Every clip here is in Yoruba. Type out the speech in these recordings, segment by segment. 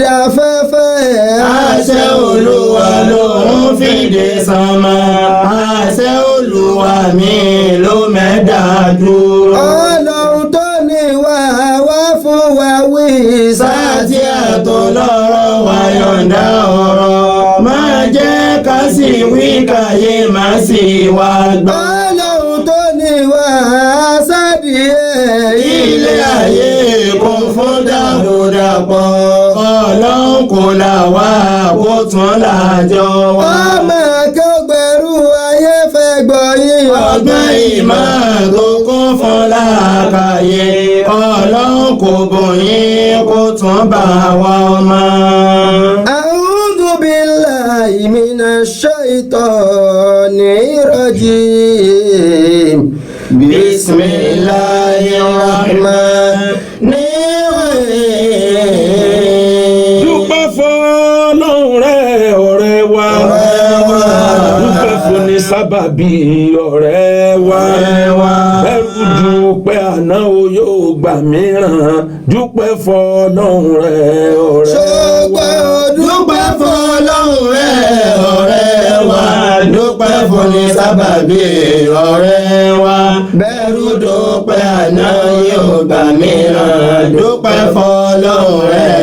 dáfẹ́fẹ́. àṣẹ Olúwa ló ń fìdí sánmọ̀. àṣẹ Olúwa mi ló mẹ́dà dúró. Ọlọ́run tó ní wá wá fún wa wí. sáàtì àtọ̀lọ́rọ̀ wa yọ̀ǹda ọ̀rọ̀. máa jẹ́ ká sì wí káyé má sì wá gbọ́. Ọlọ́run tó ní wá sádìé. ilé ayé kún fún dàrúdàpọ̀. Ọlọ́run kò là wá kó tún làjọ wá. ọmọ akẹ́gbẹ̀rú ayé fẹ́ gbọ́ yín. ọgbọ́n ìmọ̀ tó kún fún làákàyè. Ọlọ́run kò bòyín kó tún bá wa ọmọ. A'udhu billahi minash shaitanir rajim. Bismillahirrahmanirrahim. dúpẹ́ fọ́lọ́run rẹ̀ ọ̀rẹ́ wa. dúpẹ́ fún ní sábàbí ọ̀rẹ́ wa. ẹrù dúpẹ́ àná o yóò gbà mìíràn. dúpẹ́ fọ́lọ́run rẹ̀ ọ̀rẹ́ wa. dúpẹ́ fọ́lọ́run rẹ̀ ọ̀rẹ́ wa. dúpẹ́ fún ní sábàbí ọ̀rẹ́ wa. bẹ́rù dúpẹ́ àná yóò gbà mìíràn. dúpẹ́ fọ́lọ́run rẹ̀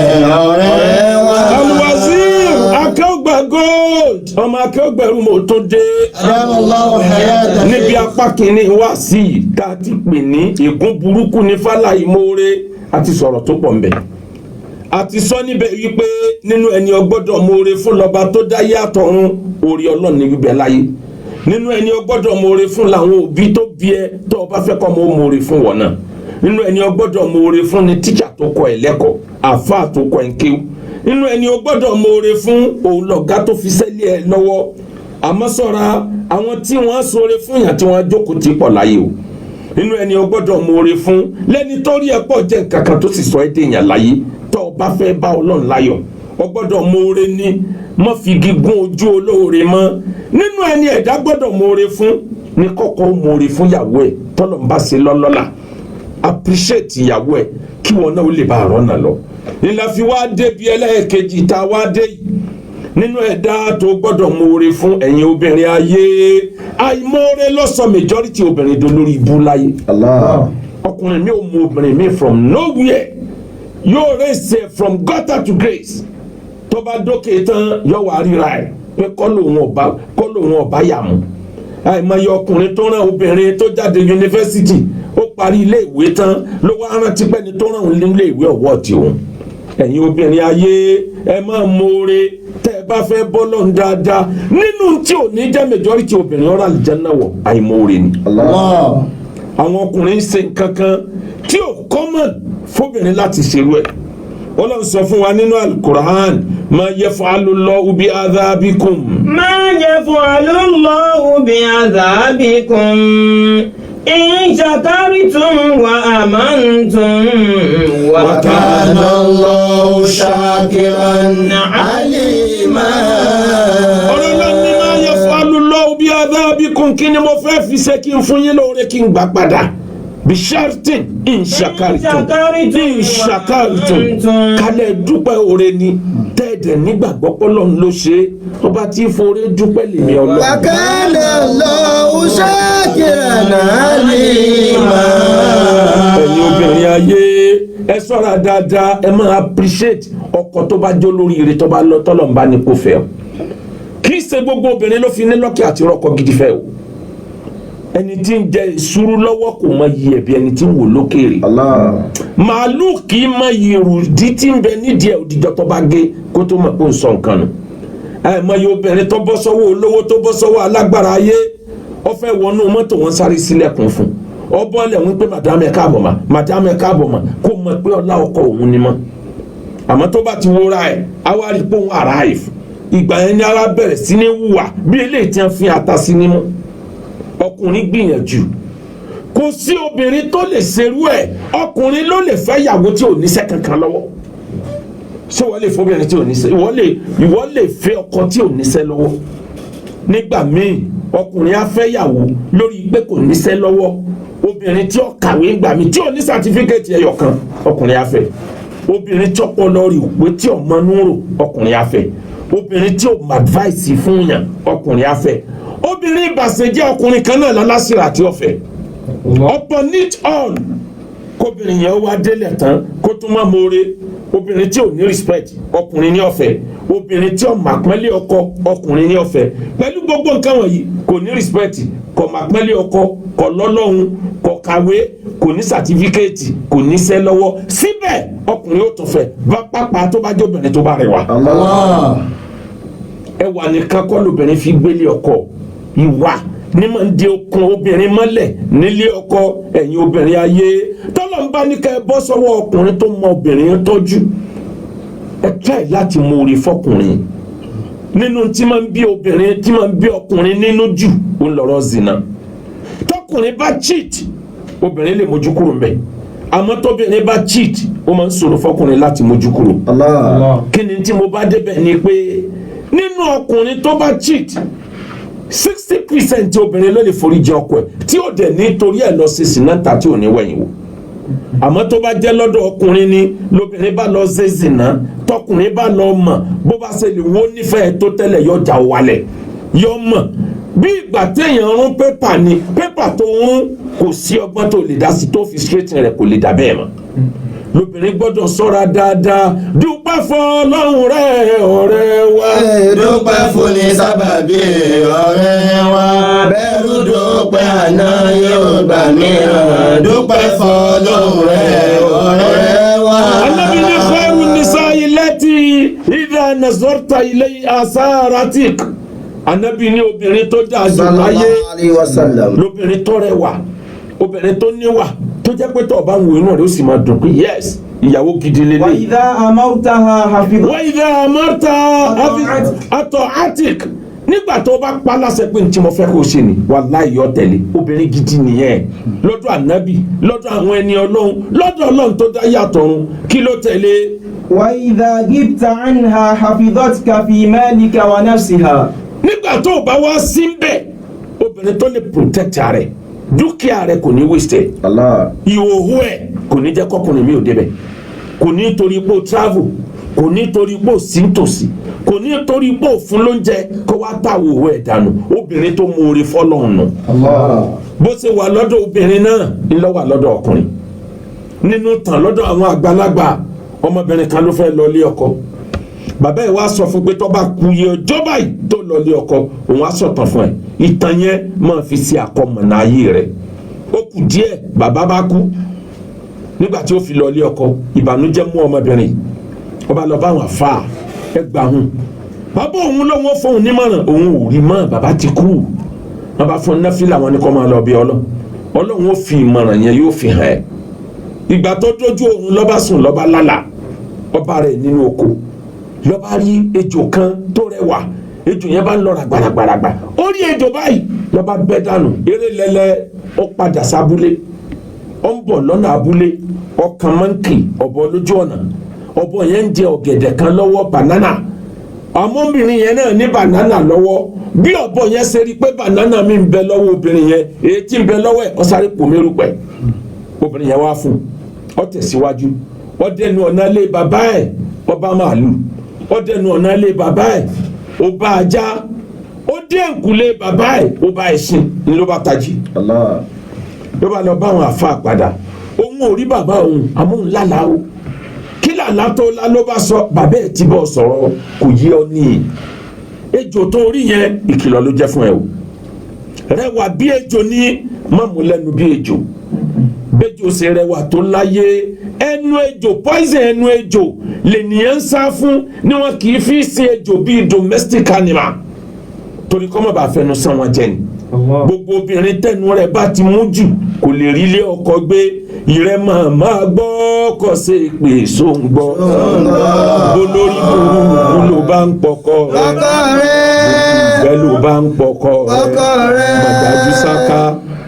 ọ̀rẹ́ wa. Al-Wazir Akeugba Gold ọmọ Akeugberu mo tó dé. Allahu hayata. níbi apá kìíní wá sí i tá a ti pè ní ègún burúkú ní fáláì mọ́ọ́ré àti sọ̀rọ̀ tó pọ̀ mbẹ̀. àti sọ níbẹ̀ wípé nínú ẹni ọgbọ́dọ̀ mọ́ọ́ré fún lọ́ba tó dáyé àtọ̀run orí Ọlọ́run ní bíbẹ̀ láyé. nínú ẹni ọgbọ́dọ̀ mọ́ọ́ré fún làwọn òbí tó bí ẹ tó o bá fẹ́ kọ́ mọ́ mọ́ọ́ré fún wọn náà. nínú ẹni ọgbọ́dọ̀ mọ́ọ́ré fún ni tíjà tó kọ́ ẹ̀ lẹ́kọ̀ọ́ àfáà tó kọ́ ẹ̀ ń kéwú. nínú ẹni ọgbọ́dọ̀ mọ́ọ́ré fún òun lọ̀gá tó fi sẹ́lẹ̀ ẹ lọ́wọ́. àmọ́ ṣọ́ra àwọn tí wọ́n ṣoore fún yàn tí wọ́n jókòó ti pọ̀ láyé o. nínú ẹni ọgbọ́dọ̀ mọ́ọ́ré fún lẹ́ni tó rí ẹ pọ̀ jẹ́ kankan tó sì sọ ẹ́ dèèyàn láyé tó o bá fẹ́ bá Ọlọ́run láyọ̀ ọgbọ́dọ̀ mọ́ọ́ré ní mọ́ fi gígùn ojú olóore mọ́. nínú ẹni ẹ̀dá gbọ́dọ̀ mọ́ọ́ré fún ní kọ́kọ́ mọ́ọ́ré fún ìyàwó ẹ̀ tọ́lọ̀ ń bá ṣe lọ́lọ́lá appreciate ìyàwó ẹ̀ kí wọn náà ó lè bá àrọ́ náà lọ. ìlà fi wá débi ẹlẹ́ẹ̀kejì tá a wá dé yìí nínú ẹ̀dá tó gbọ́dọ̀ mọ́ọ́ré fún ẹ̀yin obìnrin ayé àìmọ́ọ́ré lọ́sọ̀ majority obìnrin dolórí ibú láyé. ọkùnrin mi ò mú obìnrin mi from nowhere yóò raise ẹ from gutter to grace tó bá dókè tán yóò wá ríra ẹ pé kọ́ lòun ọba yà mú. àìmọye ọkùnrin tó rán obìnrin tó jáde yunifásitì ó parí ilé ìwé tán ló wá rántí pẹ́ni tó rán òun nílé ìwé ọ̀wọ́ ti òun. ẹ̀yin obìnrin ayé ẹ máa mọ́ọ́ré tẹ́ ẹ bá fẹ́ bọ́ lọ́n dáadáa nínú tí ò ní jẹ́ majority obìnrin ọ̀rọ̀ àlùjánnà wọ̀ àìmọ́ọ́ré ni. àwọn ọkùnrin ń ṣe nǹkan kan tí ò common fóbìnrin láti ṣerú ẹ̀. Ọlọ́run sọ fún wa nínú Al-Qur'an ma yaf'alullahu bi adhabikum. ma yaf'alullahu bi adhabikum in shakartum wa amantum wa kana Allahu shakiran alima. Ọlọ́run ní ma yaf'alullahu bi adhabikum kí ni mo fẹ́ fi ṣe kí n fún yín lóore kí n gbà padà. bishartin in shakartum kálẹ̀ dúpẹ́ oore ni tẹ́ẹ̀dẹ̀ nígbàgbọ́ pọ́lọ́n ló ṣe ọba tí forí dúpẹ́ lèmi Ọlọ́run. wa kana Allahu shakiran alima. ẹ̀yin obìnrin ayé ẹ ṣọ́ra dáadáa ẹ máa appreciate ọkọ tó bá jó lórí ire tó bá lọ tọ́lọ̀ ń bá ní kó fẹ́ o kì í ṣe gbogbo obìnrin ló fi ní lọ́kì àti rọ́kọ gidi fẹ́ o. ẹni tí ń jẹ ìṣúrú lọ́wọ́ kò mọ iye ẹ̀bí ẹni tí ń wò lókèrè. màálù kì í mọ iye ìrùdí tí ń bẹ nídìí ẹ̀ òdìjọ́ tó bá gé kó tó mọ̀ pé ń sọ nǹkan nù. àìmọye obìnrin tó bọ́ sọ́wọ́ olówó tó bọ́ sọ́wọ́ alágbára ayé ó fẹ́ wọnú mọ́tò wọn sáré sílẹ̀kùn fún ọbọ̀ lẹ̀ wọ́n pé madame ẹ̀ káàbọ̀ mà madame ẹ̀ káàbọ̀ mà kó mọ̀ pé ọlá ọkọ òun ni mọ́. àmọ́ tó bá ti wúra ẹ̀ àwa rí pé òun arrive ìgbà yẹn ni ara bẹ̀rẹ̀ sí ní wùwà bí eléyìí tí wọ́n fi ata sí nímú. ọkùnrin gbìyànjú kò sí obìnrin tó lè ṣerú ẹ̀ ọkùnrin ló lè fẹ́ yàwó tí ò níṣẹ́ kankan lọ́wọ́ ṣé wọ́n lè fọ́bìnrin tí ò níṣẹ́ ìwọ lè fẹ́ ọkọ tí ò níṣẹ́ lọ́wọ́ nígbà míì ọkùnrin á fẹ́ yàwó lórí pé kò níṣẹ́ lọ́wọ́ obìnrin tí ó kàwé ńgbà míì tí ò ní sàtífíkẹ́tì ẹyọ kan ọkùnrin á fẹ́ obìnrin tí ọpọlọ rẹ̀ òpé tí ọmọ inú rò ọkùnrin afẹ́ obìnrin tí ò mọ advice fún yàn ọkùnrin afẹ́ obìnrin ìbàṣẹjẹ́ ọkùnrin kan náà lálásìrà àti ọ̀fẹ́ upon it all kóbìnrin yẹn wá délẹ̀ tán kó tún má more obìnrin tí ò ní respect ọkùnrin ní ọ̀fẹ́ obìnrin tí ò màpẹ́lẹ́ ọkọ ọkùnrin ní ọ̀fẹ́ pẹ̀lú gbogbo nǹkan wọ̀nyí kò ní respect kò màpẹ́lẹ́ ọkọ kò lọ́lọ́hun kò kàwé kò ní sàtífíkẹ́ẹ̀tì kò níṣẹ́ lọ́wọ́ síbẹ̀ ọkùnrin ó tún fẹ́ bá pápá tó bá jẹ́ obìnrin tó bá rẹwà. ẹwà nìkan kọ́ lóbìnrin fi gbélé ọkọ ìwà ní máa ń di okun obìnrin mọ́lẹ̀ nílé ọkọ ẹ̀yin obìnrin ayé tọ́lọ̀ ń bá ní ká ẹ bọ́ sọ́wọ́ ọkùnrin tó mọ obìnrin tọ́jú ẹ try láti mú orí fọkùnrin nínú tí máa ń bí obìnrin tí máa ń bí ọkùnrin nínú jù ó ń lọ́rọ̀ zina tọkùnrin bá cheat obìnrin lè mójú kúrò mbẹ àmọ́ tóbìnrin bá cheat ó máa ń ṣòro fọkùnrin láti mójú kúrò. kí ni tí mo bá débẹ̀ ni pé nínú ọkùnrin tó bá cheat 60% obìnrin ló lè forí jẹ ọkọ ẹ̀ tí ó dẹ̀ nítorí ẹ̀ lọ ṣe sìnà tí ò ní wẹ̀yìn wò àmọ́ tó bá jẹ́ lọ́dọ̀ ọkùnrin ni lóbìnrin bá lọ ṣe sìnà tọkùnrin bá lọ mọ̀ bó bá ṣe lè wó nífẹ̀ẹ́ tó tẹ́lẹ̀ yọ jà wálẹ̀ yọ mọ̀ bí ìgbà téèyàn rún pépà ni pépà tó rún kò sí ọgbọ́n tó lè dá sí tó fi straighten rẹ̀ kò lè dà bẹ́ẹ̀ mọ́ lóbìnrin gbọ́dọ̀ ṣọ́ra dáadáa dúpẹ́ fọlọ́run rẹ̀ ọ̀rẹ́ wa. dúpẹ́ fún ní sábàbí ọ̀rẹ́ wa bẹ́rù dúpẹ́ àná yóò gbà mìíràn dúpẹ́ fọlọ́run rẹ̀ ọ̀rẹ́ wa. Ànábì ní khairu nisa'i lati idha nazarta ilay asaratik. Ànábì ní obìnrin tó dáa jù láyé lóbìnrin tó rẹwà obìnrin tó níwà tó jẹ́ pé tó bá ń wo inú rẹ̀ ó sì máa dùn pé yes ìyàwó gidi lélẹ̀. wa idha amartaha hafidhat. wa idha amartaha ata'atik nígbà tó bá pa láṣẹ pé ntí mo fẹ́ kó ṣe ni wallahi yọ tẹ̀lé obìnrin gidi nìyẹn lọ́dọ̀ ànábì lọ́dọ̀ àwọn ẹni ọlọ́run lọ́dọ̀ ọlọ́run tó dá yàtọ̀run kí ló tẹ̀lé. wa idha ghibta anha hafidhatka fi malika wa nafsiha. nígbà tó bá wá sí ń bẹ̀ obìnrin tó lè protect rẹ̀ dúkìá rẹ̀ kò ní waste ìhòòhò ẹ̀ kò ní jẹ́ kọkùnrin mi ò débẹ̀ kò ní torí pé o travel kò ní torí pé o sí nítòsí kò ní torí pé o fún lóúnjẹ kó wá ta ìhòòhò ẹ̀ dànù obìnrin tó mú orí fọ́lọ́run nù bó ṣe wà lọ́dọ̀ obìnrin náà ń lọ wà lọ́dọ̀ ọkùnrin nínú tàn lọ́dọ̀ àwọn àgbàlagbà ọmọbìnrin kan ló fẹ́ lọ lé ọkọ bàbá ẹ̀ wá sọ fún pé tó bá kú iye ọjọ́ báyìí tó lọ lé ọkọ òun á sọ̀tàn fún ẹ̀ ìtàn yẹn máa fi ṣe àkọmọ̀nà ayé rẹ̀ ó kù díẹ̀ bàbá bá kú nígbà tí ó fi lọ lé ọkọ ìbànújẹ́ mú ọmọbìnrin ó bá lọ bá àwọn àfáà ẹgbàá hùn bàbá òun ló wọ́n fún un nímọ̀ràn òun ò rí mọ́ bàbá ti kú wọ́n bá fún náfìlà wọn ní kó máa lọ bí ọlọ́run ó fi ìmọ̀ràn yẹn yóò fi hàn ẹ́ ìgbà tó dójú òun ló bá sùn ló bá lálà ọba rẹ̀ nínú oko ló bá rí ejò kan tó rẹwà ejò yẹn bá ń lọ ràgbàràgbàràgbà ó rí ejò báyìí ló bá bẹ́ dànù eré lẹ́lẹ́ ó padà sábúlé ó ń bọ̀ lọ́nà abúlé ọkàn mọ́ǹkì ọ̀bọ lójú ọ̀nà ọ̀bọ yẹn ń jẹ ọ̀gẹ̀dẹ̀ kan lọ́wọ́ banana ọmọbìnrin yẹn náà ní banana lọ́wọ́ bí ọ̀bọ yẹn ṣe rí pé banana mi ń bẹ lọ́wọ́ obìnrin yẹn èyí tí ń bẹ lọ́wọ́ ẹ̀ ó sáré pò mí rúpẹ́ obìnrin yẹn wá fún ó tẹ̀síwájú ó dẹnu ọ̀nà ilé bàbá ẹ̀ ó bá màálù ó dẹnu ọ̀nà ilé bàbá ẹ̀ ó bá ajá ó dé ẹ̀kúlé bàbá ẹ̀ ó bá ẹṣin ní ló bá tají ló bá lọ bá àwọn àfa padà òun ò rí bàbá òun àmọ́ òun lálàá o kí làlá tó lá ló bá sọ bàbá ẹ̀ tí bọ́ sọ̀rọ̀ kò yé ọ ní ejò tó rí yẹn ìkìlọ̀ ló jẹ́ fún ẹ o rẹwà bí ejò ní má mú lẹ́nu bí ejò bẹ́jọ ṣe rẹwà tó láyé ẹnu ejò poison ẹnu ejò lènìyàn ń sá fún ni wọn kì í fi ṣe ejò bíi domestic animal torí kọ́ mọ̀ bá fẹnu sàn wọn jẹ ni gbogbo obìnrin tẹnu rẹ̀ bá ti mú jù kò lè rí ilé ọkọ gbé ìrẹ́ máa gbọ́ kọ́ ṣe pé sóun gbọ́ olórí burúkú ló bá ń pọkọ rẹ̀ ìfẹ́ ló bá ń pọkọ rẹ̀ mọ̀dájú sáká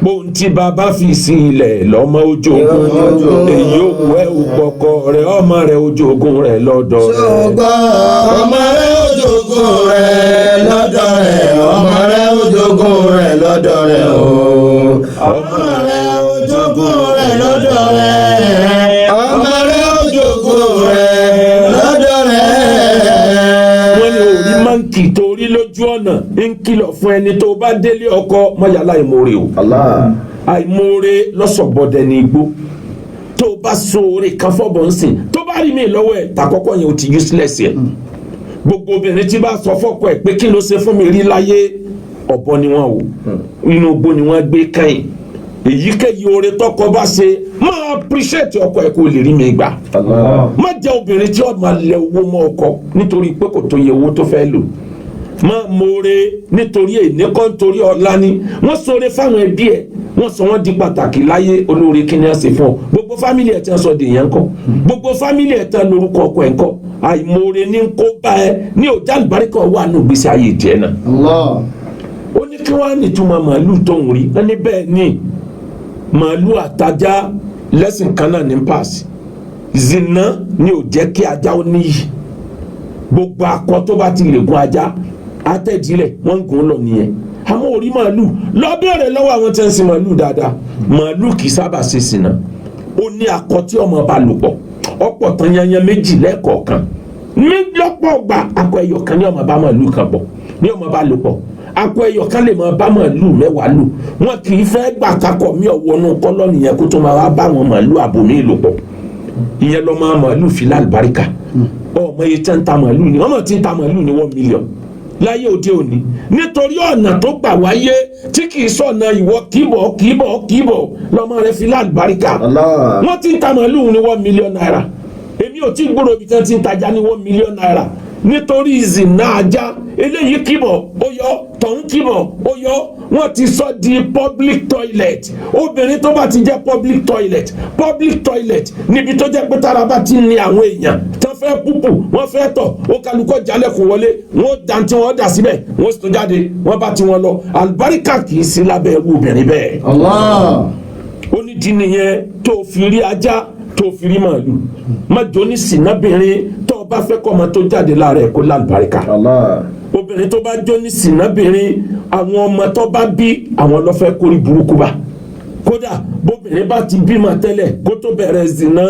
bóun tí bàbá fi sí ilẹ̀ lọ́mọ ojogun èyí ò wẹ́ òpọkọ rẹ̀ ọmọ rẹ̀ ojogun rẹ̀ lọ́dọ̀ rẹ̀. ọmọ rẹ̀ ojogun rẹ̀ lọ́dọ̀ rẹ̀ ọmọ rẹ̀ ojogun rẹ̀ lọ́dọ̀ rẹ̀ o. ọmọ rẹ̀ ojogun rẹ̀ lọ́dọ̀ rẹ̀ ọmọ rẹ̀ ojogun torí lójú ọ̀nà ń kìlọ̀ fún ẹni tó bá délé ọkọ mọ́yàlá ìmoore o. àìmoore lọ́sọ̀gbọ́dẹ ní igbó tó bá sóore kan fọ́bọ̀ ń sìn tó bá rí mi lọ́wọ́ ẹ̀ tàkọ́kọ́ yẹn o ti useless yẹn. gbogbo obìnrin tí bá sọ fọ́kọ ẹ̀ pé kí ló ṣe fún mi rí láyé ọ̀bọ ni wọ́n o inú igbó ni wọ́n gbé kẹ́yìn. èyíkéyìí oore tọkọ bá ṣe máa appreciate ọkọ ẹ̀ kó lè rí mi gbà. má jẹ́ obìnrin tí ó máa lẹ owó mọ́ ọkọ nítorí pé kò tó yẹ owó tó fẹ́ lò. má moore nítorí èní kan nítorí ọ̀la ni wọ́n ṣoore fáwọn ẹbí ẹ̀ wọ́n sọ wọ́n di pàtàkì láyé olóore kí ni wọ́n ṣe fún ọ gbogbo fámìlì ẹ̀ tí wọ́n sọ dèèyàn kọ́ gbogbo fámìlì ẹ̀ tí wọ́n lórúkọ ọkọ ẹ̀ kọ́ àìmoore ní kó bá ẹ ní ọjà àlùbáríkà wà ní ògbésí ayé ìjẹ́ náà. ó ní kí wọ́n á nìtumọ̀ màálù tó ń rí ẹni bẹ́ẹ̀ ni màálù àtajá lẹ́sìn kan náà ní paasi zina ni ò jẹ́ kí ajá ó níyì gbogbo akọ tó bá ti lè gun ajá atẹ́jìlẹ̀ wọ́n ń gùn lọ nìyẹn àmọ́ orí màálù lọ bẹ̀rẹ̀ lọ́wọ́ àwọn tí wọ́n ń sin màálù dáadáa màálù kì í sábà ṣe sìnà ó ní akọ tí ọmọ bá lò pọ̀ ọ̀pọ̀ tán yanyan méjì lẹ́ẹ̀kọ̀ọ̀kan ní lọ́pọ̀ gbà akọ ẹyọ kan ní ọmọ bá màálù kan pọ̀ ní ọmọ bá lò pọ̀ akọ ẹyọ kan lè máa bá màálù mẹ́wàá lò wọn kì í fẹ́ gbà kakọ̀ mí ọ̀wọ́nú kọ́lọ́nì yẹn kó tó máa wá bá wọn màálù àbòmí lò pọ̀ ìyẹn lọ́ máa màálù fi lálùbáríkà ọmọ yìí tẹ́ ń ta màálù ni ọmọ tí ń ta màálù ni 1 million láyé òde òní nítorí ọ̀nà tó gbà wáyé tí kì í sọ̀nà ìwọ kìbọ̀ lọ́mọ rẹ fi lálùbáríkà wọ́n ti ń ta màálù ní 1 million naira èmi ò tí gbúrò ibi tí wọ́n ti ń tajà ní 1 million naira nítorí ìzìnà ajá eléyìí kìbọ̀ ó yọ tọ̀hún kìbọ̀ ó yọ wọ́n ti sọ di public toilet obìnrin tó bá ti jẹ́ public toilet níbi tó jẹ́ pé tára bá ti ní àwọn èèyàn tó fẹ́ púpù wọ́n fẹ́ tọ̀ ó kálukọ́ jálẹ̀kùn wọlé wọ́n dá tí wọ́n dà síbẹ̀ wọ́n sì tún jáde wọ́n bá ti wọn lọ àlùbáríkà kì í sí lábẹ́ ẹrú obìnrin bẹ́ẹ̀. ó ní di nìyẹn tó fi rí ajá tó fi rí màálù má jóní sìnábìnrin tó o bá fẹ́ kọ́ ọmọ tó jáde lára ẹ̀ kó lálùbáríkà. obìnrin tó bá jóní sìnábìnrin àwọn ọmọ tó bá bí àwọn ló fẹ́ kórí burúkú bá kódà bóbìnrin bá ti bímọ tẹ́lẹ̀ kó tó bẹ̀rẹ̀ zìnà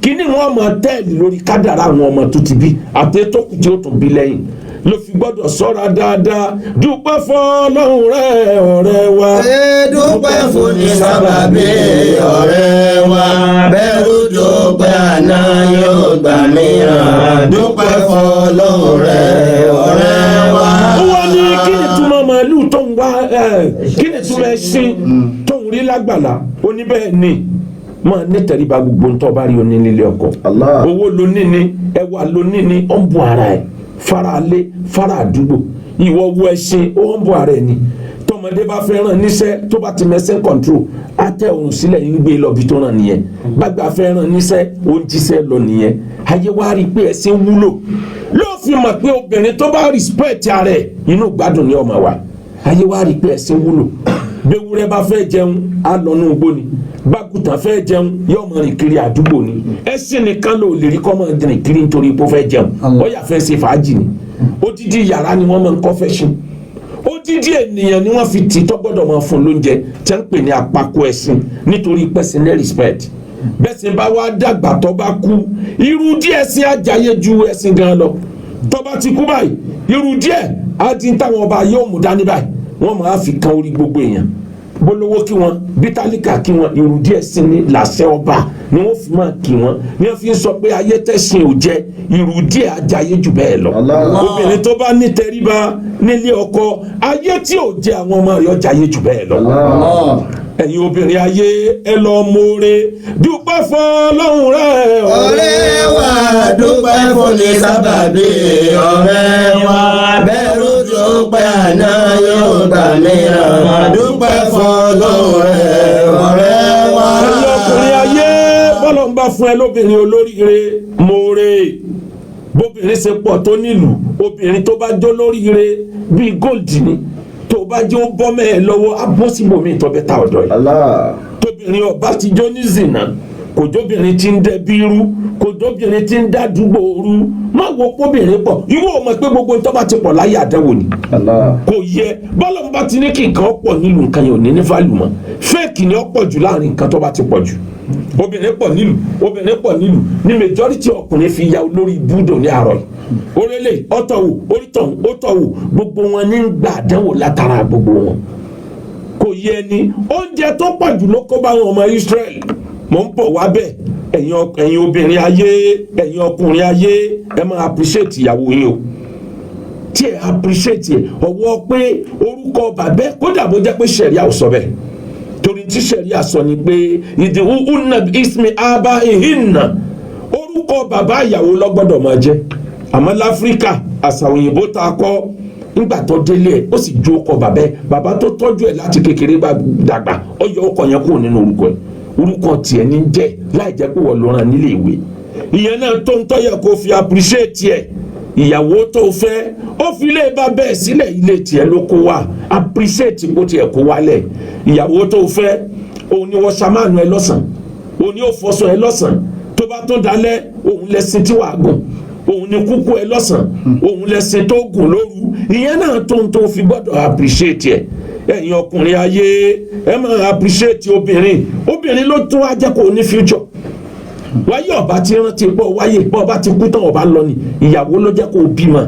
kíní wọn máa tẹ́ẹ̀lì lórí kádàrá àwọn ọmọ tó ti bí àti tó kù tí ó tún bí lẹ́yìn ló fi gbọ́dọ̀ ṣọ́ra dáadáa dúpẹ́ fọ́lọ́run rẹ̀ ọ̀rẹ́ wa. dúpẹ́ fún ní sábàbí ọ̀rẹ́ wa bẹ́rù dúpẹ́ àná yóò gbà mìíràn dúpẹ́ fọ́lọ́run rẹ̀ ọ̀rẹ́ wa. ó wá ní kí ni túmọ̀ màálù tó ń wá kí ni túmọ̀ ẹṣin tó ń rí lágbàlá ó ní bẹ́ẹ̀ ni máa ní tẹríba gbogbo ń tọ́ bá rí oní nílé ọkọ owó ló ní ni ẹwà ló ní ni ó ń bu ara ẹ̀ fara alé fara àdúgbò ìwọ wo ẹṣin ó ń bu ara ẹ̀ ni tọmọdé bá fẹ́ ràn níṣẹ́ tó bá ti mẹsẹ̀ control atẹ òun sílẹ̀ ń gbé lọ́bi tó ràn nìyẹn gbàgbà fẹ́ ràn níṣẹ́ ó ń jíṣẹ́ lọ nìyẹn ayé wa rí i pé ẹṣin wúlò ló fi mọ̀ pé obìnrin tó bá respect ara ẹ̀ inú gbádùn ní ọmọ wa ayé wa rí i pé ẹṣin wúlò bewúrẹ́ bá fẹ́ jẹun á lọ nú igbó ni bákùtà fẹ́ jẹun yóò máa rìn kiri àdúgbò ni ẹṣin nìkan ló lè rí kọ́ máa rìn kiri nítorí pé ó fẹ́ jẹun ó yà fẹ́ ṣe fàájì ni odidi yàrá ni wọ́n máa ń kọ́ fẹ́ ṣe odidi ènìyàn ni wọ́n fi tì tó gbọ́dọ̀ máa fún lóúnjẹ tí wọ́n ń pè ní àpapọ ẹṣin nítorí pẹ̀sìn ní respect bẹ́sìn bá wá dàgbà tó bá kú irú díẹ̀ sí àjàyè ju ẹṣin gan lọ tó bá ti kú báyìí irú díẹ̀ á ti ń táwọn ọba yóò mú dání báyìí wọ́n máa fi kan orí gbogbo èèyàn bólówó kí wọn bítálíkà kí wọn irú díẹ̀ sí ní làṣẹ ọba ni wọ́n fi máa kí wọn ni wọ́n fi ń sọ pé ayé tẹ̀sìn ò jẹ́ irú díẹ̀ ajáyé jù bẹ́ẹ̀ lọ obìnrin tó bá ní tẹríba nílé ọkọ ayé tí ò jẹ́ àwọn ọmọ rẹ̀ ọjàyé jù bẹ́ẹ̀ lọ ẹ̀yin obìnrin ayé ẹ lọ mọ̀ọ́rẹ́ dúpẹ́ fọ́lọ́run rẹ̀ ọ̀rẹ́ wa dúpẹ́ fún ní sábàbí ọ̀rẹ́ wa bẹ́rù dúpẹ́ àná yóò gbà mìíràn dúpẹ́ fọ́lọ́run rẹ̀ ọ̀rẹ́ wa. ẹ̀yin ọkùnrin ayé bọ́lọ̀ ń bá fún ẹ lóbìnrin olóríire mọ̀ọ́rẹ́ bóbìnrin ṣe pọ̀ tó nílùú obìnrin tó bá jó lóríire bíi gold ni tó bá jẹ́ ó bọ́ mẹ́ẹ̀ lọ́wọ́ á bọ́ síbòmí tó bẹ́ ta ọ̀dọ̀ yìí tóbìnrin ọba ti jó ní zìnà kò jóbìnrin tí ń dẹ bírú kò jóbìnrin tí ń dá dúgbò ooru má wo kóbìnrin pọ̀ ìwọ ò mọ̀ pé gbogbo tó bá ti pọ̀ láyé àdẹ́wò ni kò yẹ bọ́lọ̀ bá ti ní kí nǹkan pọ̀ nílùú nǹkan yẹn ò ní ní fálù mọ́ fẹ́ẹ̀kì ni ó pọ̀ jù láàrin nǹkan tó bá ti pọ̀ jù obìnrin pọ̀ nílùú ní majority ọkùnrin fi ya olórí búdò ní àárọ̀ yìí orílẹ̀ ọ̀tọ̀wò orítọ̀hún ọ̀tọ̀wò gbogbo wọn ní gbà àdánwò látara gbogbo wọn kò yẹ ni oúnjẹ tó pọ̀ jù ló kó bá wọn ọmọ Israel mọ̀ ń bọ̀ wá bẹ́ẹ̀ ẹ̀yin obìnrin ayé ẹ̀yin ọkùnrin ayé ẹ máa appreciate ìyàwó yín o tí ẹ appreciate ẹ ọwọ́ pé orúkọ bàbá kódà bó jẹ́ pé sẹ̀ríà ò sọ bẹ́ẹ̀ torí tí sẹ̀ríà sọ ni pé ìdìwú unna ismi aba ihinna orúkọ bàbá ìyàwó lọ́gbọ́dọ̀ máa jẹ́ àmọ́ láfíríkà àṣà òyìnbó tá a kọ́ nígbà tó délé ẹ̀ ó sì ju ọkọ bàbá tó tọ́jú ẹ̀ láti kékeré bá dàgbà ó yọ ọkọ yẹn kúrò nínú orúkọ ẹ̀ orúkọ tiẹ̀ ní jẹ́ láì jẹ́ pé wọ́n lọ rán nílé ìwé ìyẹn náà tó ń tọ́yẹ kó fi appreciate ẹ̀ ìyàwó tó fẹ́ ó fi lè bá bẹ́ẹ̀ sílẹ̀ ilé tiẹ̀ ló kó wá appreciate bó tiẹ̀ kó wálẹ̀ ìyàwó tó fẹ́ òun ni wọ́n ṣàmánu ẹ lọ́sàn òun ni ó fọṣọ ẹ lọ́sàn tó bá tó dalẹ̀ òun lẹ́sìn tí wàá gùn òun ni kúkú ẹ lọ́sàn òun lẹ́sìn tó gùn lóru ìyẹn náà tó fi gbọ́dọ̀ appreciate ẹ̀ ẹ̀yin ọkùnrin ayé ẹ máa appreciate obìnrin ló tún wá jẹ́ kó ní future wáyé ọba ti rántí pọ̀ wáyé pọ̀ ọba ti kú tán ọba lọ ni ìyàwó ló jẹ́ kó bímọ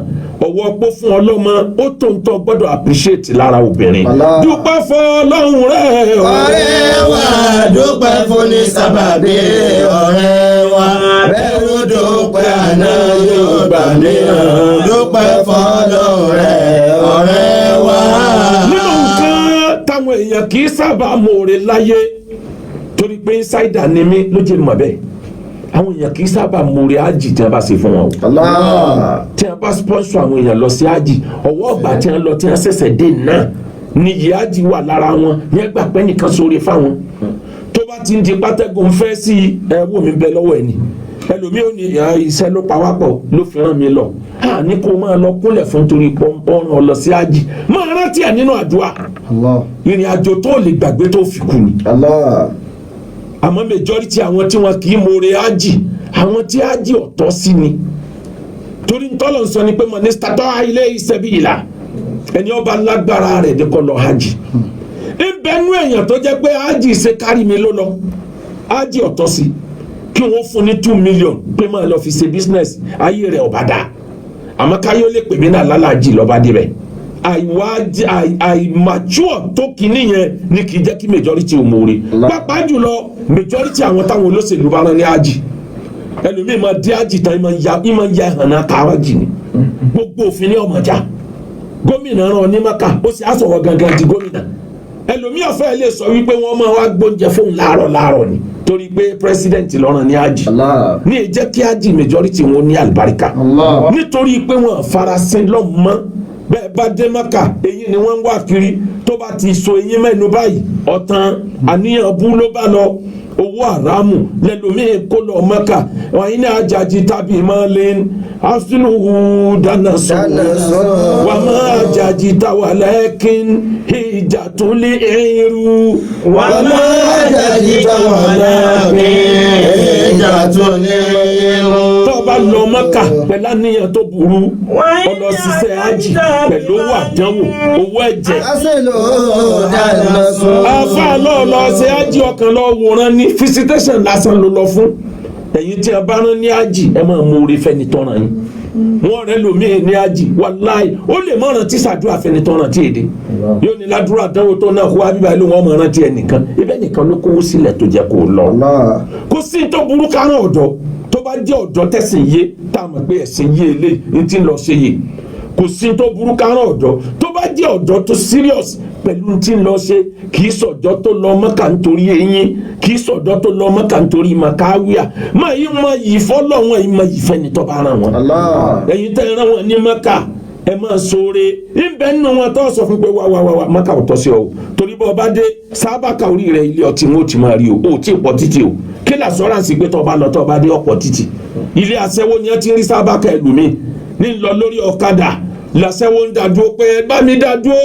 ọwọ́ pọ̀ fún ọlọ́mọ ó tó ń tọ́ gbọ́dọ̀ appreciate lára obìnrin dúpẹ́ fún Ọlọ́run rẹ̀ ọ̀rẹ́ wa dúpẹ́ fún ní sábàbí ọ̀rẹ́ wa bẹ́ẹ̀rù dúpẹ́ àná yóò gbà mìíràn dúpẹ́ fún Ọlọ́run rẹ̀ ọ̀rẹ́ wa. nínú nǹkan táwọn èèyàn kì í sábà mọ̀ọ́rẹ́ láyé torí pé insider ni mí ló jẹ́ mọ̀ bẹ́ẹ̀ àwọn èèyàn kì í sábà múre ájì tí wọ́n bá ṣe fún wọn o tí wọ́n bá sponsor àwọn èèyàn lọ sí ájì ọwọ́ ọgbà tí wọ́n lọ tí wọ́n ṣẹ̀ṣẹ̀ dé náà ni yìí ájì wà lára wọn yẹn gbà pé nìkan sóore fáwọn tó bá ti ń di pátẹ́gùn fẹ́ sí ẹ̀wọ̀ mi bẹ lọ́wọ́ ẹ̀ ni ẹlòmíì ò ní iṣẹ́ ló pa wá pọ̀ ló fi ràn mí lọ ní kó máa lọ kúnlẹ̀ fún torí pọ́npọ́n lọ sí ájì máa rántí ẹ̀ nínú àdúrà ìrìn àjò tó lè gbàgbé tó fi kú ni àmọ́ majority àwọn tí wọn kì í more ájì àwọn tí ájì ọ̀tọ̀ sí ni torí ntọ́lọ̀ ń sọ ni pé mọ̀nísítà tó ilé iṣẹ́ bí ìlà ẹni ọba lágbára rẹ̀ ní kó lọ ájì ìbẹ́nu èèyàn tó jẹ́ pé ájì ṣe kárí mi ló lọ ájì ọ̀tọ̀ sí kí wọ́n fún ní 2 million pé máa lọ fi ṣe business ayé rẹ̀ ọ̀bá dá àmọ́ káyọ̀ lè pè mí náà lálàájì lọ́ba débẹ̀ àìmàjúọ̀ tó kìíní yẹn ni kì í jẹ́ kí majority ò mọ̀ọ́rẹ́ pàápàá jùlọ majority àwọn táwọn olóṣèlú bá rán ní ájì ẹlòmíì máa dé ájì tán ìmọ̀ ya ìhànà káwájì ni gbogbo òfin ní ọmọjà gómìnà rán ní maka ó sì á sọ̀rọ̀ gangan di gómìnà ẹlòmíì ọ̀fẹ́ lè sọ wípé wọ́n máa wá gbóúnjẹ fóun láàárọ̀ ni torí pé president ló rán ní ájì ní ìjẹ́ kí ájì majority wọn ní àlùbáríkà nítorí pé wọ́n farasin lọ́mọ́ bẹ́ẹ̀ bá dé maka èyí ni wọ́n ń wá kiri tó bá ti so eyín mẹ́nu báyìí ọ̀tàn àníyàn bú ló bá lọ owó àràmù lẹ́lòmíì kó lọ maka wọ́n ní àjàjì tàbí mọ́lẹ́ asúlùú dáná sọ̀rọ̀ wà má àjàjì táwa lẹ́kìn ìjà tó lé ẹ̀rù wà má àjàjì táwa lẹ́kìn ìjà tó lé ẹ̀rù. tó bá lọ maka pẹ̀lú àníyàn tó burú ọlọ ṣiṣẹ́ ájì pẹ̀lú owó àdánwò owó ẹ̀jẹ̀ afa lọ́ọ̀lọ́ ṣe ájì ọkàn lọ wòran ní visitation lásán ló lọ fún ẹ̀yin tí a bá rán ní ájì ẹ máa mú orí fẹ́ni tọ́ràn yín wọ́n rẹ̀ lómi ní ájì wàláì ó lè mọ̀ràn tí sàdúrà fẹ́ni tọ́ràn tí èdè yóò ní ládùúrà àdánwò tó náà kó wá bíbá ló wọ́n mọ̀ràn tí ẹnìkan ibẹ̀ nìkan ló kówó sílẹ̀ tó jẹ́ kó lọ kó sí tó burú kárán ọ̀dọ́ tó bá jẹ́ ọ̀dọ́ tẹ̀sìn yé tá a mọ̀ pé ẹ̀sìn yé ilé ní ti ń lọ ṣe yé kò sí tó burú kárán ọ̀dọ́ tó bá jẹ́ ọ̀dọ́ tó serious pẹ̀lú tí ń lọ ṣe kì í sọ̀dọ́ tó lọ Mọ́kà nítorí eyín kì í sọ̀dọ́ tó lọ Mọ́kà nítorí màkáwíà má yí mọ yìí fọ́lọ́wọ́n yìí mọ yìí fẹ́ni tó bá ràn wọ́n ẹ̀yin tẹ́ ràn wọ́n ní Mọ́kà ẹ máa sóore ibẹ̀ nínú wọn tó sọ fún pé wá Mọ́kà ò tọ́ sí ọ torí bọ́ ọba dé sábàkà orí rẹ̀ ilé ọtí wọn ò ti máa rí o ò tí ì pọ̀ títì o kí làṣọ́ránsì pé tó bá lọ tó bá dé ọ̀pọ̀ títì ilé aṣẹ́wó ni ẹ ti rí sábàkà ẹlòmíì ní lọ lórí ọ̀kadà làṣẹ́wó ń dàdúró pé bá mi dàdúró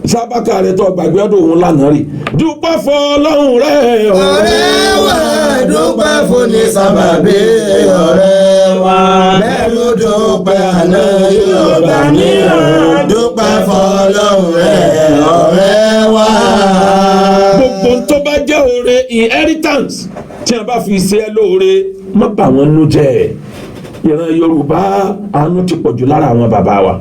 sábàkà rẹ tó gbàgbé ọdún òun lánàá rí dúpẹ́ fún Ọlọ́run rẹ ọ̀rẹ́ wa dúpẹ́ fún ní sábàbí ọ̀rẹ́ wa bẹ́ẹ̀rù dúpẹ́ àná yóò gbà mìíràn dúpẹ́ fún Ọlọ́run rẹ ọ̀rẹ́ wa. gbogbo tó bá jẹ́ oore inheritance tí a bá fi ṣe ẹ́ lóore má bà wọ́n nú jẹ́. ìran Yorùbá àánú ti pọ̀jù lára àwọn bàbá wa.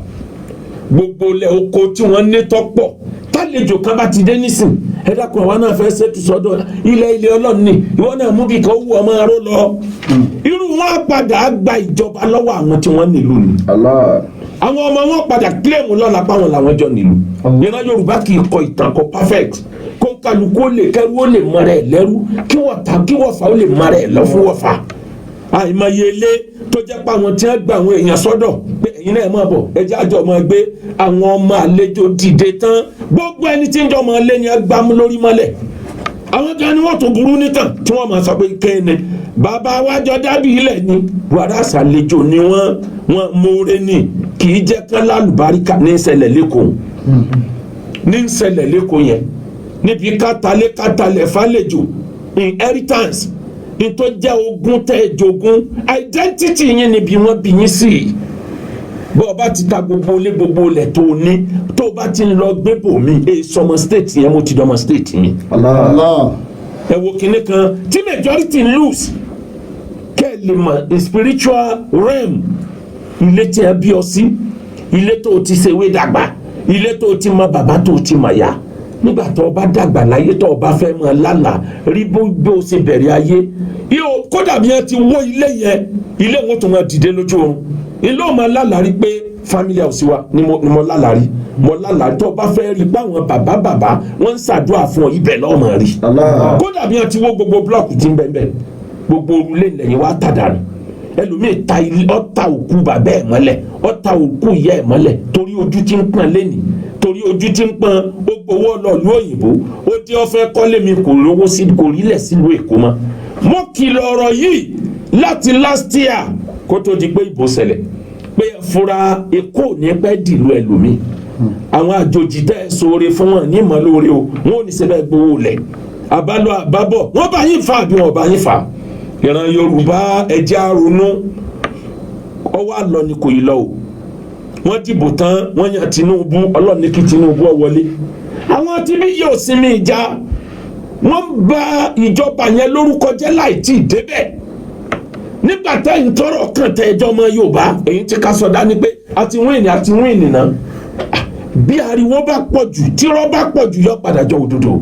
gbogbo ilẹ̀ oko tí wọ́n ní tọ́pọ̀ tálejò kan bá ti dé nísìn ẹ dákun àwa náà fẹ́ ṣètò sọ́dọ̀ ilé Ọlọ́run ni ìwọ náà mú bí kan wù ọmọ aró lọ. irú wọn padà gba ìjọba lọ́wọ́ àwọn tí wọ́n nílùú ni. àwọn ọmọ wọn padà kílẹ̀mù lọ́la páwọn làwọn jọ nílùú. ìran Yorùbá kì í kọ ìtàn kọ perfect kó kálukú ó lè kẹ́rù ó lè mọ rẹ̀ lẹ́rú kí wọ́n fà ó lè mọ rẹ̀ lọ fún wọ́fà. àìmọye ilé tó jẹ́ pé àwọn tí wọ́n gba àwọn èèyàn sọ́dọ̀ pé ẹ̀yin náà máa bọ̀ ẹjẹ́ àjọ máa gbé àwọn ọmọ àlejò dìde tán gbogbo ẹni tí ń jọ máa lé ní agbámú lórí mọ́lẹ̀. àwọn kan ni wọ́n tún burú nítàn tí wọ́n máa sọ pé kéènì bàbá wájọ dábì ilẹ̀ ni wàrà àṣàlejò ni wọ́n mọ̀ọ́rẹ́ ni kì í jẹ́ kán lálùbáríkà ní ìṣẹ̀lẹ̀ lẹ́kọ̀ọ́ yẹn níbi kátàlẹ̀ fàlejò inheritance ní tó jẹ́ ogún tẹ́ jogún identity yín níbi wọ́n bí yín sí. bó o bá ti ta gbogbo ilẹ̀ tó o ní tó o bá ti ń lọ gbé bòmí sọmọ state yẹn mo ti dọmọ state yẹn. ẹ wo kinní kan tí majority lose kẹ́ ẹ lè mọ̀ spiritual realm ilé tí ẹ bí ọ sí ilé tó o ti ṣèwé dàgbà ilé tó o ti mọ bàbá tó o ti mọ̀ ya nígbà tó o bá dàgbà láyé tó o bá fẹ́ mọ lálà rí bó o ṣe bẹ̀rẹ̀ ayé yóò kódà bí wọ́n ti wó ilé yẹn ilé wọn tó máa dìde lójú oorun ilé wọn máa lálà rí pé family house wa ni mo lálà rí tó o bá fẹ́ rí pé àwọn bàbá wọ́n ń ṣàdúrà fún ọ ibẹ̀ lọ́ọ́ máa rí kódà bí wọ́n ti wó gbogbo blọọkù tí ń bẹ́ẹ̀ gbogbo orúlé lẹ́yìn wa tàdánù ẹlòmíì ọ̀ta òkú bàbá ẹ̀ mọ́lẹ̀ ọ̀ta òkú ìyá ẹ̀ mọ́lẹ̀ torí ojú tí ń pọ́n lẹ́nìí torí ojú tí ń pọ́n ó gbowó ọlọ́ọ̀lú òyìnbó ó dé ọ̀fẹ́ kọ́lé mi kò rówó sí kò rílẹ̀ sílùú Èkó mọ́. mo kìlọ̀ ọ̀rọ̀ yìí láti last year kó tó di pé ìbò ṣẹlẹ̀ pé fura Èkó ní pẹ́ dìlú ẹlòmíì àwọn àjòjì tẹ́ ẹ sóore fún wọn ní ìmọ̀lóore o wọn ò ní sẹ́bẹ̀ gbowó lẹ̀ àbálọ àbábọ̀ wọ́n bá yín fa àbí wọn bá yín fa ìran Yorùbá ẹjẹ́ àrònú ọwọ́ àlọ́ ni kò yí lọ o wọ́n dìbò tán wọ́n yan Tinubu Ọlọ́run ní kí Tinubu ó wọlé àwọn tí bí yóò sinmi ìjà wọ́n bà ìjọba yẹn lórúkọ jẹ́ láì tí ì débẹ̀ nígbà tẹ́yìn tọrọ kàn tẹ ẹjọ́ ọmọ Yorùbá èyí tí ká sọ dání pé àti wíìnì náà bí ariwo bá pọ̀ jù tírọ́ bá pọ̀ jù yọ padà jọ òdodo.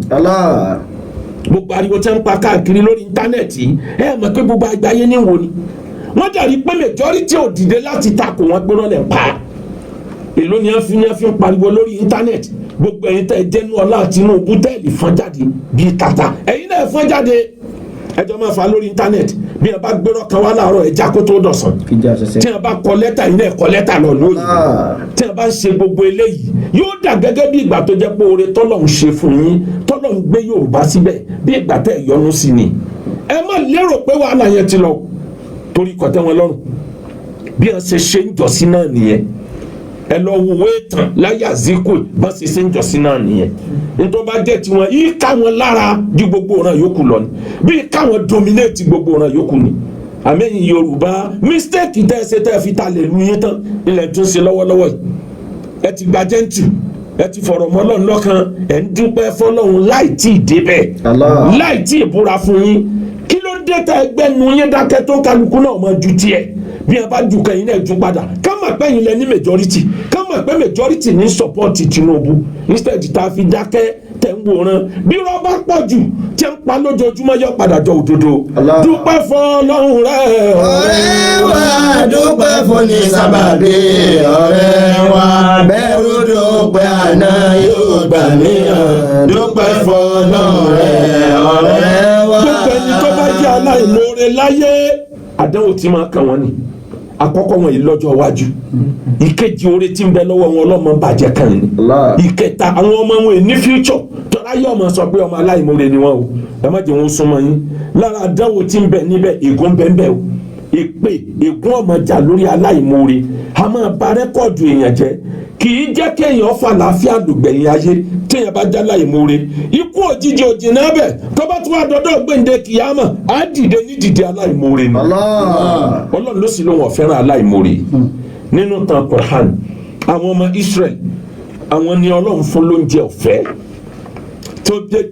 Gbogbo ariwo tẹ́ ń pa káàkiri lórí íńtánẹ́ẹ̀tì ẹ mọ̀ pé gbogbo àgbáyé ní wo ni wọ́n dàrí pé majority ò dìde láti takò wọn gbé rọ́lẹ̀ pa èló ni wọ́n fi ń pariwo lórí íńtánẹ́ẹ̀tì gbogbo ẹ̀yin tẹ́ jẹ́nu ọlá Tinubu tẹ́ẹ̀lì fọ́n jáde bíi tata ẹ̀yin náà fọ́n jáde ẹjọ́ máa fa lórí íńtánẹ́ẹ̀tì bí ẹ bá gbérọ́ kan wá láàárọ̀ ẹja kó tó dọ̀sán tí ẹ bá kọ lẹ́tà yìí náà kọ lẹ́tà lọ lóyìn tí ẹ bá ń ṣe gbogbo eléyìí yóò dà gẹ́gẹ́ bí ìgbà tó jẹ́ pé oore tọ́lọ́run ṣe fún yín tọ́lọ́run gbé Yorùbá síbẹ̀ bí ìgbà tẹ́ yọnu sí ni ẹ má lérò pé wàhálà yẹn ti lọ torí kọ̀tẹ́ wọn lọ́rùn bí ẹ ṣe ń jọ́sí náà nìyẹn ẹ lọ wo ìtàn láyé Azikwe bá ṣe ń jọ́sí náà nìyẹn nítorí bá jẹ́ tiwọn yìí káwọn lára ju gbogbo ọ̀ràn yòókù lọ ni bí káwọn dominate gbogbo ọ̀ràn yòókù ni àmẹ́yìn Yorùbá mistake tẹ́ ẹ ṣe tẹ́ ẹ fi ta lè lu yín tán ilẹ̀ tó ń ṣe lọ́wọ́lọ́wọ́ yìí ẹ ti gba jẹ́ǹtù ẹ ti fọ̀rọ̀ mọ́ Ọlọ́run lọ́kàn ẹ ń dúpẹ́ fọlọ́run láì tí ì débẹ̀ láì tí ì búra fún yín kí ló dé tẹ́ ẹgbẹ́ nu yín dákẹ́ tó kálukú náà mọ ju tiẹ̀ bí ẹ bá ju kẹyìn náà ju padà ká mọ̀ pé yín lẹ ní majority ká mọ̀ pé majority ní support Tinubu instead tá a fi dákẹ́ tẹ̀ ń wòran bí rọ́bà pọ̀ jù tí ń pa lójoojúmọ́ yọ padà jọ òdodo dúpẹ́ fọlọ́run rẹ̀ ọ̀rẹ́ wa dúpẹ́ fún ní sábàbí ọ̀rẹ́ wa bẹ́rù dúpẹ́ àná yóò gbà míyàn dúpẹ́ fọlọ́run rẹ̀ ọ̀rẹ́ wa. gbogbo ẹni tó bá jẹ́ aláìmoore láyé àdánwò tí máa kàn wọ́n ni àkọ́kọ́ wọn yìí lọ́jọ́ iwájú ìkejì oore tí ń bẹ lọ́wọ́ wọn ọlọ́mọ bàjẹ́ kan ni ìkẹta àwọn ọmọ wọn ní future tọ́lá yóò máa sọ pé ọmọ aláìmoore ni wọn o ẹ má jẹ́ wọn súnmọ́ yín lára àdánwò tí ń bẹ níbẹ̀ ègún bẹ́ẹ̀ o ègún ọmọ jà lórí aláìmoore a máa bà rẹ́kọ̀dù èèyàn jẹ́ kì í jẹ́ kéèyàn fà láàfíà lùgbẹ̀yìn ayé téèyàn bá já aláìmoore ikú òjijì òjìnà bẹ̀ tó bá tún wá dọ́dọ̀ gbẹ̀ǹde kìyàmà á dìde ní dìde aláìmoore ni Ọlọ́run ló sì lóun ọ̀fẹ́ràn aláìmoore nínú tan Quran àwọn ọmọ Israel àwọn ni Ọlọ́run fún lóúnjẹ ọ̀fẹ́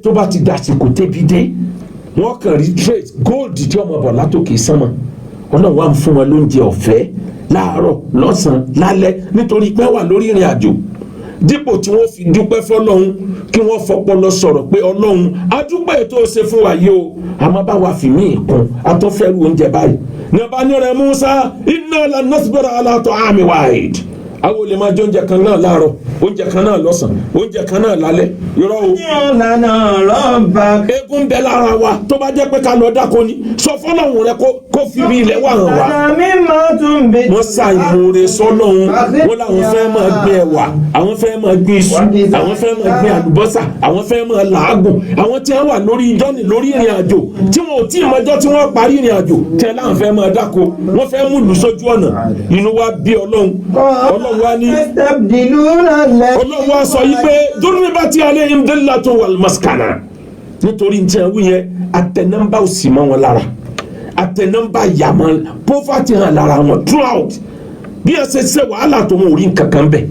tó bá ti dàsìkò tẹ́bi dé wọ́n kàn rí trade gold tí ọmọ bọ̀ látòkè sánmọ̀ ọlọ́run wà ń fún wọn lóúnjẹ ọ̀fẹ́ láàárọ̀ lọ́sàn-án lálẹ́ nítorí pé wà lórí ìrìn àjò dípò tí wọ́n fi dúpẹ́ fọlọ́run kí wọ́n fọpọlọ sọ̀rọ̀ pé ọlọ́run adúpẹ́ ètò ṣe fún wa yìí o àmọ́ bá wa fi mí kún atọ́fẹ́rù oúnjẹ báyìí ní ọba ní rẹ̀ Musa inna lan nasbira ala ta'ami wahid àwọn olè máa jẹ oúnjẹ kan náà láàárọ̀ oúnjẹ kan náà lọ́sàn-án oúnjẹ kan náà lálẹ́ irọ́ o. lana rọ́bà. eégún bẹ lára wa tó bá jẹ́ pé ká lọ dáko ni sọ fọlọ́hún rẹ kó fi bí ilẹ̀ wà hàn wá. àmì máa tún bẹ. wọ́n ṣàìmoore sọ́lọ́hún wọ́n làwọn fẹ́ máa gbin ẹ̀wà àwọn fẹ́ máa gbin iṣu àwọn fẹ́ máa gbin àlùbọ́sà àwọn fẹ́ máa làágùn àwọn tí wọ́n wà lórí ìjọ́ni lórí ìrìn àjò tí wọn ò tí ì mọjọ́ tí wọ́n parí ìrìn àjò tí wọ́n láwọn fẹ́ máa dáko wọ́n fẹ́ mú ìlú sójú ọ̀nà inú wa bí ọlọ́run wa ní ọlọ́run wa sọ yí pé durribati alayhim dhillatun wal maskana nítorí ní tiẹ̀ wí yẹn àtẹnumba ò sì mọ́ wọn lára àtẹnumba yàmọ́ poverty hàn lára wọn throughout bí ẹ ṣe ṣe wàhálà tó mú orí nǹkan kan bẹ̀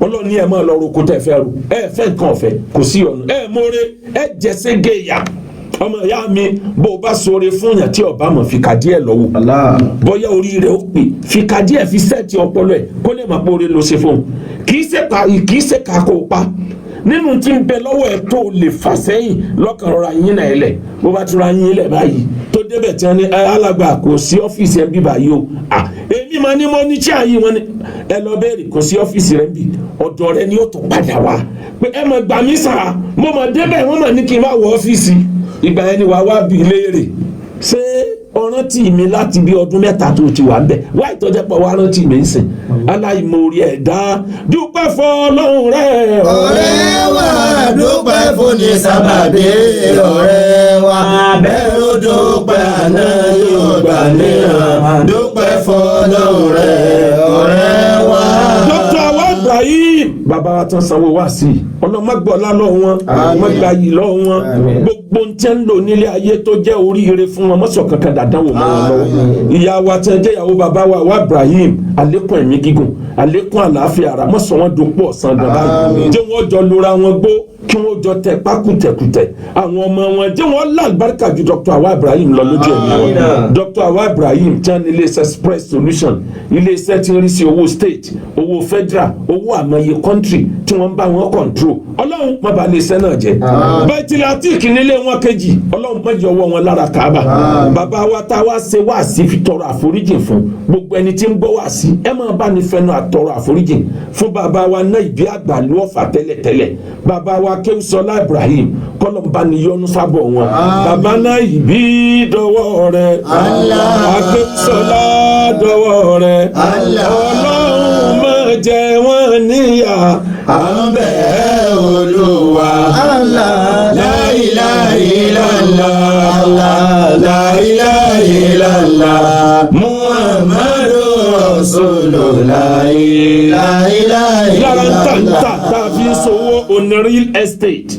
ọlọ́run ní ẹ máa lọ roko tẹ̀ fẹ́ ru ẹ fẹ́ nǹkan ọ̀fẹ́ kò sí ọ̀nà ẹ mọ́re ẹ jẹ́sẹ̀ géèyà ọmọ ìyá mi bó o bá sọre fún yàn tí ọba mọ̀ fìkà díẹ̀ lọ́wọ́ bóyá orí rẹ̀ ó pè fìkà díẹ̀ fi sẹ́ẹ̀tì ọpọlọ ẹ̀ kó lè má pé oore ló ṣe fún un kì í ṣe ká kó o pa nínú tí ń bẹ lọ́wọ́ ẹ̀ tó lè fà sẹ́yìn lọ́kàn rọra yín náà lẹ̀ bó bá tura yín lẹ̀ báyìí tó débẹ̀ tí wọ́n ní alàgbà kò sí ọ́fíìsì ẹ̀ ń bí báyìí o èmi máa ní mo ní tí àyè wọn ni ẹ lọ bẹ́ẹ̀rẹ̀ kò sí ọ́fíìsì rẹ̀ ń bì ọ̀dọ̀ rẹ̀ ni ó tún padà wá pé ẹ mọ̀ gbà mí sà mo mọ̀ débẹ̀ wọ́n mọ̀ ní kí n má wọ ọ́fíìsì ìgbà yẹn ni wàá wá bí léèrè ṣé ọ̀rántí mi láti bí ọdún mẹ́ta tó ti wà ń bẹ̀ wá ìtọ́jẹ́ pọ̀ wá rántí mi ń sìn aláìmoore ẹ̀dá dúpẹ́ fọlọ́run rẹ̀ ọ̀rẹ́ wa dúpẹ́ fún ní sábàbí ọ̀rẹ́ wa bẹ́ẹ̀rù dúpẹ́ àná yóò gbà níyàn dúpẹ́ fọlọ́run rẹ̀ ọ̀rẹ́ wa. Dr. Ibrahim bàbá wa tán sanwó wá sí i ọlọ́mọgbọ́lá lọ́wọ́ wọn ọlọ́mọgbàyí lọ́wọ́ wọn gbogbo ń tẹ́ ń lò nílé ayé tó jẹ́ oríire fún wọn mọ́sọ̀ kankan dàdánwò mọ́ wọn lọ́wọ́ ìyá wa tẹ́ jẹ́ ìyàwó bàbá wa Ibrahim àlékún ẹ̀mí gígùn àlékún àlàáfíà ara mọ́sọ̀ wọn dòpọ̀ ọ̀sán dandan jẹ́ wọ́n jọ lora wọn gbó kí wọ́n jọ tẹ pákútẹ̀kútẹ̀ àwọn ọmọ wọn jẹ́ wọ́n lálùbáríkà ju Dr. Awa Ibrahim lọ lójú ẹ̀mí wọn Dr. Awa Ibrahim tí wọ́n ní iléeṣẹ́ Express Solution iléeṣẹ́ tí ń rí sí owó state owó federal owó àmọye country tí wọ́n bá wọn control ọlọ́run má bà iléeṣẹ́ náà jẹ́ bẹ́ẹ̀tìlẹ̀ àtìkì nílé wọn kejì ọlọ́run má jẹ́ ọwọ́ wọn lára Kaaba bàbá wa tá a wá ṣe wá sí fi tọrọ àforíjì fún gbogbo ẹni tí ń gbọ́ wá sí ẹ máa bá ní fẹnu àtọrọ àforíjì fún bàbá wa náà ìbí àgbà ló ọ̀fà tẹ́lẹ̀tẹ́lẹ̀ bàbá wa Kéwùsọ́lá Ibrahim kọ́lọ́mbà ni yọ́nú sábọ̀ wọn bàbá náà ìbí dọwọ́ rẹ̀ Kéwùsọ́lá dọwọ́ rẹ̀ ọlọ́run má jẹ́ wọ́n níyà à ń bẹ̀ Olúwa la ilaha illallah la ilaha illallah Muhammadu Rasulullah la ilaha illallah. lára ntàntà tá a fi ń sowó on real estate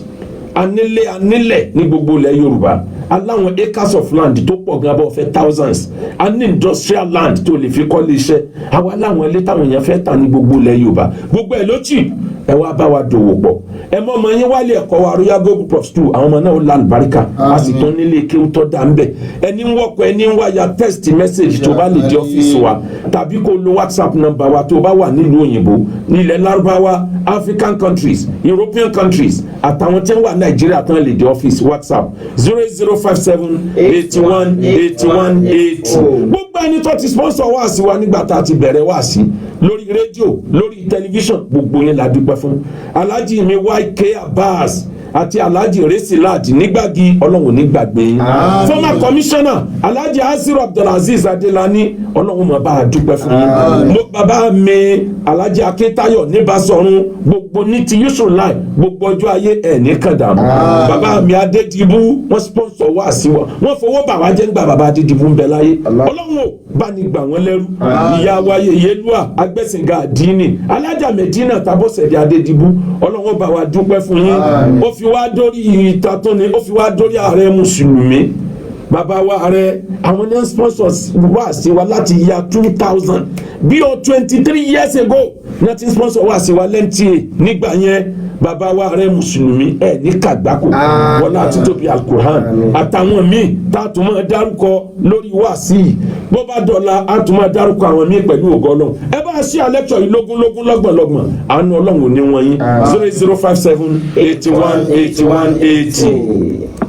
anílẹ̀ ní gbogbo ilẹ̀ Yorùbá aláwọn acres of land tó pọ̀ gan bọ́ fẹ́ thousands a ní industrial land tó lè fi kọ́lé iṣẹ́ àwa láwọn ilé táwọn èèyàn fẹ́ tà ní gbogbo ilẹ̀ Yorùbá gbogbo ẹ̀ ló chì ẹ wá bá wa dòwò pọ̀ ẹ mọ ọmọ yín wálé ẹ̀kọ́ wa Royal Global Prof 2 àwọn ọmọ náà ó la àlùbáríkà a sì tán nílé kéwú tó dá ń bẹ̀ ẹni ń wọ́pọ̀ ẹni ń wáyà text message tó bá lè di ọ́fíìsì wa tàbí kó lo WhatsApp number wa tó bá wà nílùú òyìnbó nílẹ̀ Lárúbáwá African countries European countries àtàwọn tí wọ́n wà Nàìjíríà tán lè di ọ́fíìsì WhatsApp 0057-81-81-80 gbogbo ẹni tó ti sponsor wá sí wa nígbà tá a ti bẹ̀rẹ̀ wá sí lórí rédíò lórí tẹlifíṣàn gbogbo yẹn la dúpẹ́ fún Alhaji mi YK Abbas àti Alhaji Resilad nígbàgì ọlọ́run nígbàgbé former commissioner Alhaji Asiru Abdulaziz Adelani ọlọ́run máa bá a dúpẹ́ fún yín mo bàbá mi Alhaji Akintayo níbàsọ̀run gbogbo ní ti yusuf line gbogbo ọjọ́ ayé ẹ̀ ní kàdàmú bàbá mi Adédìbú wọ́n sponsor wá sí wọn wọ́n fowó bà wá jẹ́ ńgbà bàbá Adédìbú ń bẹ láyé ọlọ́run ò bá ní gbà wọ́n lẹ́rú ìyá wa Yèyélúà agbẹ́sìngà àdínì Alájà Medina Tabọ́sẹ̀dé Adédìbú ọlọ́run bá wa dúpẹ́ fún yín ó fi wá dórí ìtàtúni ó fi wá dórí ààrẹ mùsùlùmí bàbá wa ààrẹ àwọn ní sponsors wá sí wa láti ya 2000 bí o 23 years ago ní ti sponsor wá sí wa lẹ́ntì nígbà yẹn bàbá wa rẹ mùsùlùmí ẹ ní kàgbákò wọlá àti tóbi alukur'an àtàwọn míì tá a tún máa dárúkọ lórí wáàsí yìí bó bá dọ̀la a tún máa dárúkọ àwọn míì pẹ̀lú ògo Ọlọ́run ẹ bá ṣí alẹ́kṣọ̀ yìí lógún lọ́gbọ̀n àánú Ọlọ́run ò ní wọ́n yín 08057 81 81 80.